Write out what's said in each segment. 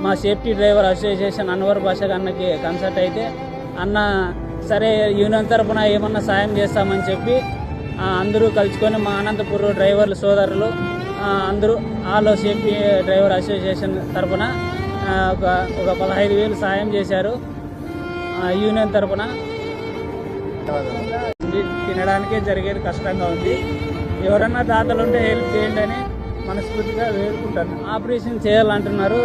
మా safety driver association Anwar భాష అన్నకి కన్సల్ట్ అయితే అన్న సరే యూనియన్ తరఫున ఏమన్నా సాయం చేస్తామని చెప్పి అందరూ కలుసుకొని మా అనంతపురం డ్రైవర్లు సోదరులు అందరూ ఆల్ సేఫ్టీ డ్రైవర్ అసోసియేషన్ తరఫున ఒక 15,000 సాయం చేశారు యూనియన్ తరఫున. తినడానికే జరిగేది కష్టంగా ఉంది. ఎవరన్నా దాతలుంటే హెల్ప్ చేయండి అని మనస్ఫూర్తిగా వేడుకుంటాను. ఆపరేషన్ చేయాలంటున్నారు.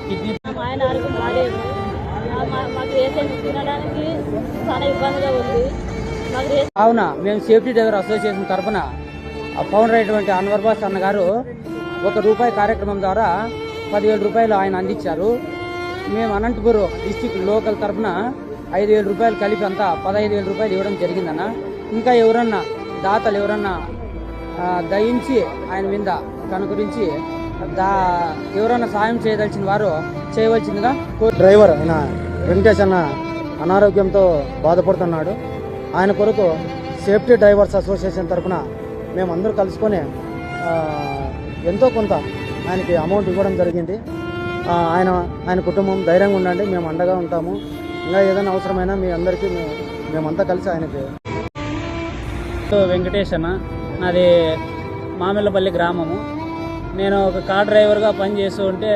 కిడ్నీ ఆయన ఆరోగ్యం బాగాలేదు. మాకు తినడానికి చాలా ఇబ్బందిగా ఉంది. అవునా, మేము సేఫ్టీ డ్రైవర్ అసోసియేషన్ తరఫున ఫౌండర్ అయినటువంటి అన్వర్ బాస్ అన్న గారు ₹1 కార్యక్రమం ద్వారా 10,000 రూపాయలు ఆయన అందించారు. మేము అనంతపురం డిస్టిక్ లోకల్ తరఫున 5,000 రూపాయలు కలిపి అంతా 15,000 రూపాయలు ఇవ్వడం జరిగిందన్న. ఇంకా ఎవరన్నా దాతలు ఎవరన్నా దయించి ఆయన మీద కనుకరించి ఎవరన్నా సాయం చేయదలిచిన వారు చేయవలసిందిగా. డ్రైవర్ ఆయన వెంకటేష్ అన్న అనారోగ్యంతో బాధపడుతున్నాడు. ఆయన కొరకు సేఫ్టీ డ్రైవర్స్ అసోసియేషన్ తరఫున మేమందరూ కలుసుకొని ఎంతో కొంత ఆయనకి అమౌంట్ ఇవ్వడం జరిగింది. ఆయన కుటుంబం ధైర్యంగా ఉండండి, మేము అండగా ఉంటాము. ఇంకా ఏదైనా అవసరమైనా మీ అందరికీ మేమంతా కలిసి ఆయనకి. వెంకటేష్ అన్న, నాది మామిళ్ళపల్లి గ్రామము. నేను ఒక కార్ డ్రైవర్గా పనిచేస్తూ ఉంటే